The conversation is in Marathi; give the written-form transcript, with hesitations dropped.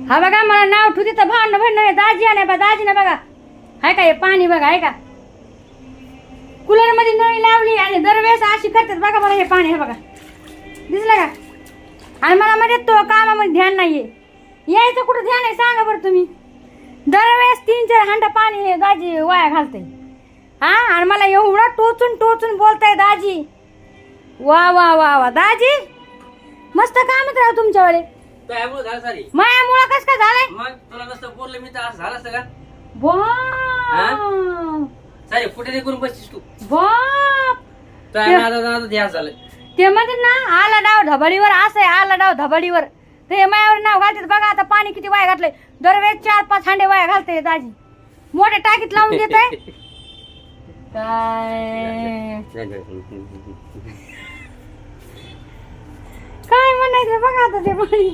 हा बघा मला नाव ठुती तर भांडण दाजी आहे बा दाजी ना बघा हाय का हे पाणी बघा आहे का कूलर मध्ये नळी लावली आणि दरवेळेस अशी करतात बघा मला हे पाणी हे बघा दिसलं का आणि मला मध्ये तो कामामध्ये ध्यान नाहीये यायचं कुठं ध्यान आहे सांगा बरं तुम्ही दरवेळेस 3-4 हांडा पाणी हे दाजी वाया घालते हा आणि मला एवढा टोचून टोचून बोलताय दाजी वा वा वा वा दाजी मस्त कामच राव तुमच्यावाले मायामुळं कस काय झालंय मग तुला नसतं बोललं मी तर असं झालं असतं का बाप सारे फुटे करून बसतीस तू बाप ध्यास झालं ते म्हणतात ना आला डाव धबडीवर असं आहे आला डाव धबडीवर ते मायावर नाव घालतात बघा आता पाणी किती वाया घातलंय दरवेळेस 4-5 हांडे वाया घालते दाजी मोठ्या टाकीत लावून देते काय म्हणायचं बघा आता ते पाणी